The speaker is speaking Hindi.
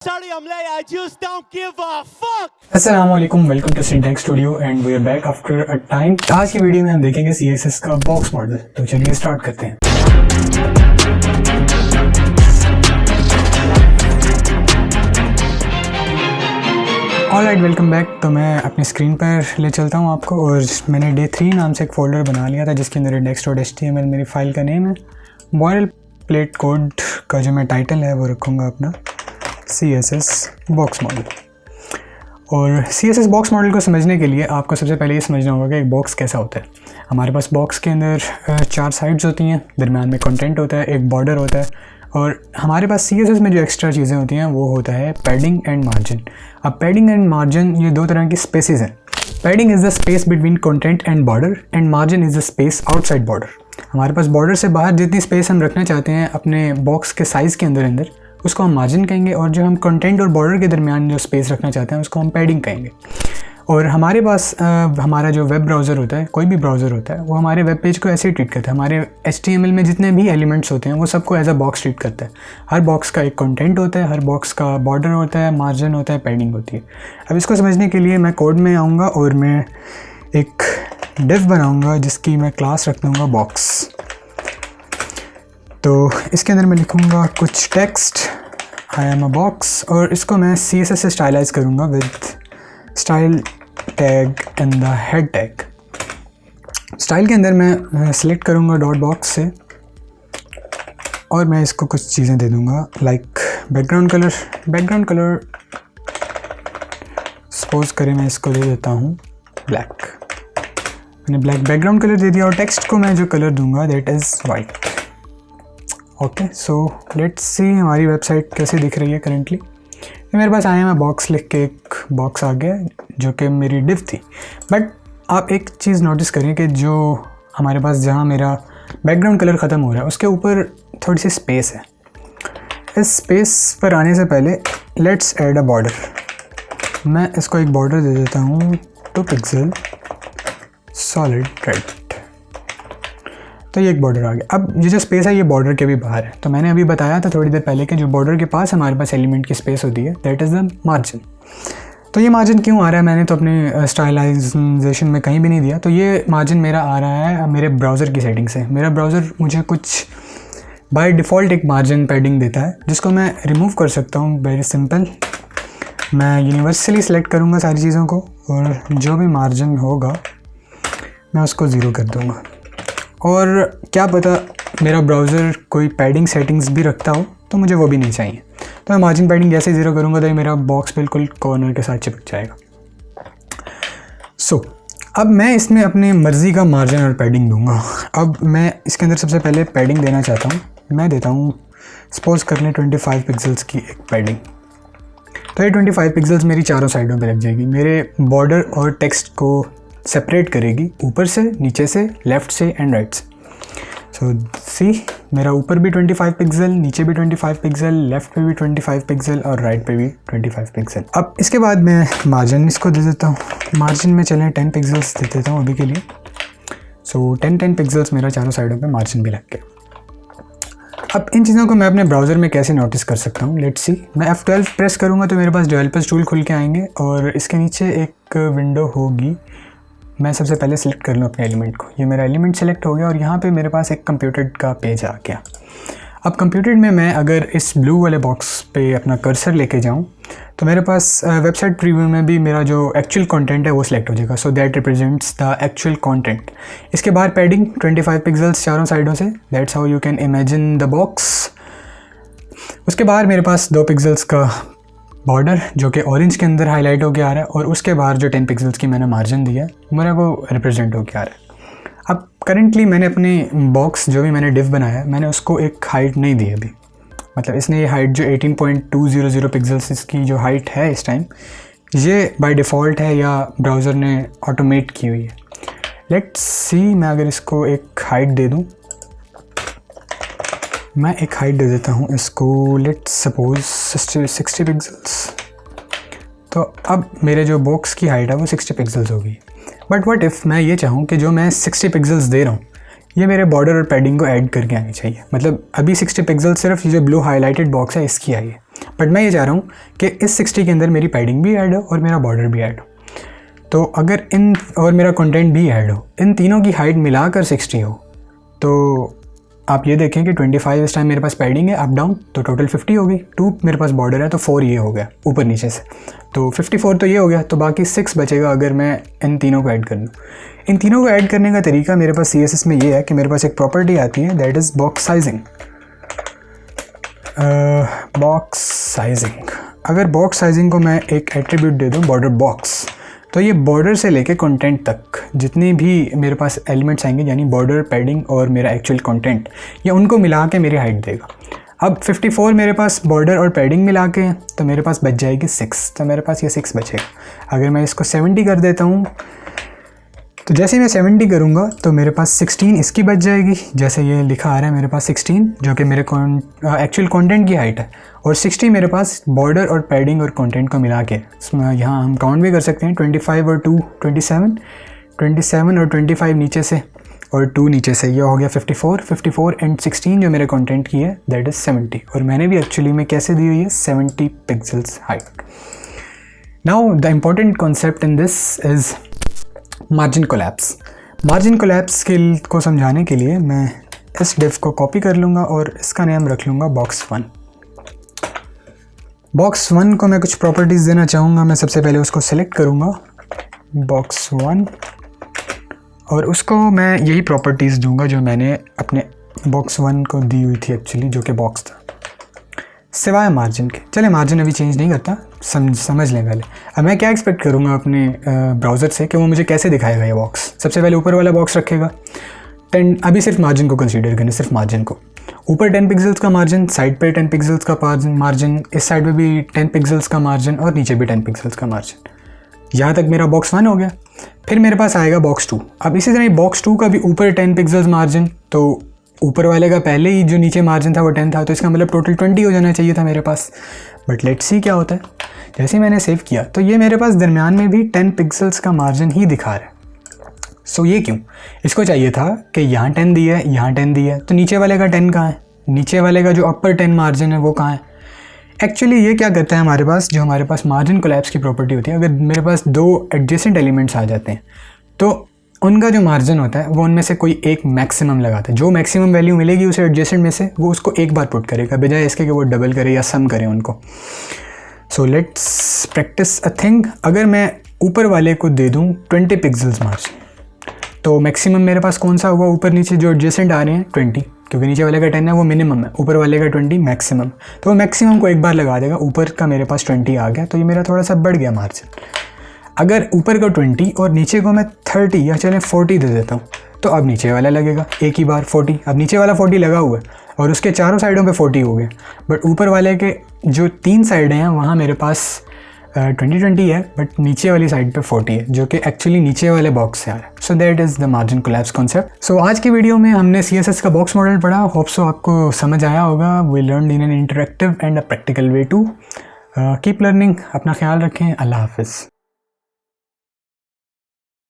Sorry, I'm late. I just don't give a fuck. अस्सलामुअलैकुम, welcome to syntax studio and we are back after a time. आज की वीडियो में हम देखेंगे CSS का बॉक्स मॉडल। तो चलिए स्टार्ट करते हैं। Alright, welcome back. तो मैं अपनी स्क्रीन पर ले चलता हूँ आपको, और मैंने डे 3 नाम से एक फ़ोल्डर बना लिया था जिसके अंदर index.html मेरी फ़ाइल का नेम है। बॉयल प्लेट कोड का जो मैं टाइटल है वो रखूँगा अपना CSS बॉक्स मॉडल। और CSS बॉक्स मॉडल को समझने के लिए आपको सबसे पहले ये समझना होगा कि एक बॉक्स कैसा होता है। हमारे पास बॉक्स के अंदर 4 साइड्स होती हैं, दरम्यान में कंटेंट होता है, एक बॉर्डर होता है, और हमारे पास CSS में जो एक्स्ट्रा चीज़ें होती हैं वो होता है पैडिंग एंड मार्जिन। अब पैडिंग एंड मार्जिन ये दो तरह की स्पेसेस हैं। Padding is the space between content and border, and margin is the space outside border. हमारे पास बॉर्डर से बाहर जितनी स्पेस हम रखना चाहते हैं अपने बॉक्स के साइज़ के अंदर उसको हम मार्जिन कहेंगे, और जो हम कंटेंट और बॉर्डर के दरमियान जो स्पेस रखना चाहते हैं उसको हम पैडिंग कहेंगे। और हमारे पास हमारा जो वेब ब्राउज़र होता है, कोई भी ब्राउज़र होता है, वो हमारे वेब पेज को ऐसे ही ट्रीट करता है। हमारे HTML में जितने भी एलिमेंट्स होते हैं वो सबको एज अ बॉक्स ट्रीट करता है। हर बॉक्स का एक कंटेंट होता है, हर बॉक्स का बॉर्डर होता है, मार्जिन होता है, पैडिंग होती है। अब इसको समझने के लिए मैं कोड में आऊँगा और मैं एक डिव बनाऊँगा जिसकी मैं क्लास रख दूँगा बॉक्स। तो इसके अंदर मैं लिखूँगा कुछ text, I am a box, और इसको मैं CSS से स्टाइलाइज करूँगा with style tag in the head tag. Style के अंदर मैं सिलेक्ट करूँगा डॉट बॉक्स से, और मैं इसको कुछ चीज़ें दे दूँगा लाइक बैकग्राउंड कलर सपोज करें मैं इसको दे देता हूँ ब्लैक। मैंने ब्लैक बैकग्राउंड कलर दे दिया, और टेक्स्ट को मैं जो कलर दूँगा that is white. Okay, so let's see हमारी वेबसाइट कैसे दिख रही है करेंटली। मेरे पास आया मैं बॉक्स लिख के एक बॉक्स आ गया जो कि मेरी डिव थी। बट आप एक चीज़ नोटिस करें कि जो हमारे पास जहाँ मेरा बैकग्राउंड कलर ख़त्म हो रहा है उसके ऊपर थोड़ी सी स्पेस है। इस स्पेस पर आने से पहले लेट्स ऐड अ बॉर्डर। मैं इसको एक बॉर्डर दे देता हूँ 2 पिक्सल सॉलिड रेड। तो ये एक बॉर्डर आ गया। अब ये जो स्पेस है ये बॉर्डर के भी बाहर है। तो मैंने अभी बताया था थोड़ी देर पहले कि जो बॉर्डर के पास हमारे पास एलिमेंट की स्पेस होती है दैट इज़ द मार्जिन। तो ये मार्जिन क्यों आ रहा है, मैंने तो अपने स्टाइलाइजेशन में कहीं भी नहीं दिया। तो ये मार्जिन मेरा आ रहा है मेरे ब्राउज़र की सेटिंग से। मेरा ब्राउज़र मुझे कुछ बाय डिफ़ॉल्ट एक मार्जिन पैडिंग देता है जिसको मैं रिमूव कर सकता हूँ। वेरी सिंपल, मैं यूनिवर्सली सेलेक्ट करूँगा सारी चीज़ों को, और जो भी मार्जिन होगा मैं उसको ज़ीरो कर दूँगा। और क्या पता मेरा ब्राउज़र कोई पैडिंग सेटिंग्स भी रखता हो तो मुझे वो भी नहीं चाहिए। तो मैं मार्जिन पैडिंग जैसे ज़ीरो करूँगा तो ये मेरा बॉक्स बिल्कुल कॉर्नर के साथ चिपक जाएगा। सो अब मैं इसमें अपनी मर्ज़ी का मार्जिन और पैडिंग दूँगा। अब मैं इसके अंदर सबसे पहले पैडिंग देना चाहता हूँ। मैं देता हूँ सपोज कर लें 25 पिक्सल्स की एक पैडिंग। तो ये 25 पिक्सल्स मेरी चारों साइडों पे लग जाएगी, मेरे बॉर्डर और टेक्स्ट को सेपरेट करेगी, ऊपर से, नीचे से, लेफ़्ट से एंड राइट से। सो सी मेरा ऊपर भी 25 पिक्सल, नीचे भी 25 पिक्सल, लेफ़्ट पे भी 25 पिक्सल और राइट पे भी 25 पिक्सल। अब इसके बाद मैं मार्जिन इसको दे देता हूँ। मार्जिन में चलें 10 पिक्सल्स दे देता हूँ अभी के लिए। सो 10 पिक्सल्स मेरा चारों साइडों पे मार्जिन भी लग गया। अब इन चीज़ों को मैं अपने ब्राउज़र में कैसे नोटिस कर सकता हूँ, लेट्स सी। मैं F12 प्रेस करूँगा तो मेरे पास डेवलपर्स टूल खुल के आएंगे, और इसके नीचे एक विंडो होगी। मैं सबसे पहले सिलेक्ट कर लूँ अपने एलिमेंट को। ये मेरा एलिमेंट सेलेक्ट हो गया, और यहाँ पे मेरे पास एक कंप्यूटेड का पेज आ गया। अब कंप्यूटेड में मैं अगर इस ब्लू वाले बॉक्स पे अपना कर्सर लेके जाऊँ तो मेरे पास वेबसाइट प्रीव्यू में भी मेरा जो एक्चुअल कंटेंट है वो सिलेक्ट हो जाएगा। So that represents the actual content. इसके बाद पैडिंग 25 पिक्सल्स चारों साइडों से, that's how you can imagine the box. उसके बाद मेरे पास 2 पिक्सल्स का बॉर्डर जो कि ऑरेंज के अंदर हाईलाइट होकर आ रहा है, और उसके बाहर जो 10 पिक्सल्स की मैंने मार्जिन दिया है मेरा वो रिप्रेजेंट होकर आ रहा है। अब करेंटली मैंने अपने बॉक्स जो भी मैंने डिव बनाया है मैंने उसको एक हाइट नहीं दी अभी। मतलब इसने ये हाइट जो 18.200 पिक्सल्स इसकी जो हाइट है इस टाइम, ये बाय डिफ़ॉल्ट है या ब्राउज़र ने ऑटोमेट की हुई है। लेट्स सी, मैं अगर इसको एक हाइट दे दूँ, मैं एक हाइट दे देता हूँ इसको, लेट्स सपोज 60 पिक्सल्स। तो अब मेरे जो बॉक्स की हाइट है वो 60 पिक्सल्स होगी। बट व्हाट इफ़ मैं ये चाहूँ कि जो मैं 60 पिक्सल्स दे रहा हूँ ये मेरे बॉर्डर और पैडिंग को ऐड करके आनी चाहिए। मतलब अभी 60 पिक्सल सिर्फ ये जो ब्लू हाईलाइटेड बॉक्स है इसकी आई है। बट मैं ये चाह रहा हूँ कि इस 60 के अंदर मेरी पैडिंग भी ऐड हो और मेरा बॉर्डर भी ऐड हो। तो अगर इन और मेरा कंटेंट भी ऐड हो, इन तीनों की हाइट मिलाकर 60 हो, तो आप ये देखें कि 25 इस टाइम मेरे पास पैडिंग है अप डाउन, तो टोटल 50 हो गई। 2 मेरे पास बॉर्डर है तो 4 ये हो गया ऊपर नीचे से, तो 54 तो ये हो गया। तो बाकी 6 बचेगा अगर मैं इन तीनों को ऐड कर लूँ। इन तीनों को ऐड करने का तरीका मेरे पास CSS में ये है कि मेरे पास एक प्रॉपर्टी आती है that is box sizing. Box sizing, अगर बॉक्स साइजिंग को मैं एक एट्रीब्यूट दे दूँ बॉर्डर बॉक्स, तो ये बॉर्डर से लेके कंटेंट तक जितने भी मेरे पास एलिमेंट्स आएंगे, यानी बॉर्डर, पैडिंग और मेरा एक्चुअल कंटेंट, ये उनको मिला के मेरी हाइट देगा। अब 54 मेरे पास बॉर्डर और पैडिंग मिला के हैं, तो मेरे पास बच जाएगी 6, तो मेरे पास ये 6 बचेगा। अगर मैं इसको 70 कर देता हूँ, तो जैसे ही मैं 70 करूँगा तो मेरे पास 16 इसकी बच जाएगी, जैसे ये लिखा आ रहा है मेरे पास 16 जो कि मेरे एक्चुअल कंटेंट की हाइट है, और 60 मेरे पास बॉर्डर और पैडिंग और कंटेंट को मिला के। यहाँ हम काउंट भी कर सकते हैं, 25 और 2 27 और 25 नीचे से और 2 नीचे से, ये हो गया 54 एंड 16 जो मेरे कंटेंट की है दैट इज़ 70, और मैंने भी एक्चुअली में कैसे दी हुई है 70 pixels height. Now the important concept in this is margin collapse. Margin collapse को समझाने के लिए मैं इस डिव को कॉपी कर लूँगा और इसका नाम रख लूँगा बॉक्स 1। बॉक्स 1 को मैं कुछ प्रॉपर्टीज़ देना चाहूँगा। मैं सबसे पहले उसको सेलेक्ट करूँगा बॉक्स 1, और उसको मैं यही प्रॉपर्टीज़ दूँगा जो मैंने अपने बॉक्स 1 को दी हुई थी एक्चुअली, जो कि बॉक्स था, सिवाय मार्जिन के। चले मार्जिन अभी चेंज नहीं करता, समझ लें पहले। अब मैं क्या एक्सपेक्ट करूँगा अपने ब्राउज़र से कि वो मुझे कैसे दिखाएगा ये बॉक्स। सबसे पहले ऊपर वाला बॉक्स रखेगा 10, अभी सिर्फ मार्जिन को कंसीडर करें, सिर्फ मार्जिन को। ऊपर 10 पिक्सल्स का मार्जिन, साइड पे 10 पिक्सल्स का मार्जिन, इस साइड पे भी 10 पिक्सल्स का मार्जिन और नीचे भी 10 पिक्सल्स का मार्जिन। यहाँ तक मेरा बॉक्स 1 हो गया। फिर मेरे पास आएगा बॉक्स 2। अब इसी तरह बॉक्स 2 का भी ऊपर 10 पिक्सल्स मार्जिन, तो ऊपर वाले का पहले ही जो नीचे मार्जिन था वो 10 था, तो इसका मतलब टोटल 20 हो जाना चाहिए था मेरे पास। बट लेट्स सी क्या होता है। जैसे ही मैंने सेव किया तो ये मेरे पास दरमियान में भी 10 पिक्सल्स का मार्जिन ही दिखा रहा है। सो ये क्यों? इसको चाहिए था कि यहाँ 10 दिया है, यहाँ 10 दिया है, तो नीचे वाले का 10 कहाँ है? नीचे वाले का जो अपर 10 मार्जिन है वो कहाँ है? एक्चुअली ये क्या करता है हमारे पास, जो हमारे पास मार्जिन कोलैप्स की प्रॉपर्टी होती है, अगर मेरे पास 2 एडजेसेंट एलिमेंट्स आ जाते हैं तो उनका जो मार्जिन होता है वो उनमें से कोई एक मैक्सिमम लगाता है। जो मैक्सिमम वैल्यू मिलेगी उसे एडजेसेंट में से, वो उसको एक बार पुट करेगा बजाय इसके कि वो डबल करे या सम करे उनको। So let's practice a thing. अगर मैं ऊपर वाले को दे दूँ 20 पिक्सल्स मार्जिन, तो मैक्सिमम मेरे पास कौन सा होगा? ऊपर नीचे जो एडजेसेंट आ रहे हैं 20, क्योंकि नीचे वाले का 10 है वो मिनिमम है, ऊपर वाले का 20 मैक्सिमम, तो वो मैक्सिमम को एक बार लगा देगा। ऊपर का मेरे पास 20 आ गया, तो ये मेरा थोड़ा सा बढ़ गया मार्जिन। अगर ऊपर का 20 और नीचे को मैं 30 या चलें 40 दे देता हूँ, तो अब नीचे वाला लगेगा एक ही बार 40। अब नीचे वाला 40 लगा हुआ है और उसके चारों साइडों पे 40 हो गए, बट ऊपर वाले के जो 3 साइडें हैं वहाँ मेरे पास 20 है, बट नीचे वाली साइड पे 40 है, जो कि एक्चुअली नीचे वाले बॉक्स से आ रहा है। So that is the margin collapse concept. सो आज की वीडियो में हमने CSS का बॉक्स मॉडल पढ़ा। होप सो आपको समझ आया होगा। We learn in an interactive and a practical way to. Keep learning. अपना ख्याल रखें। अल्लाह हाफिज़।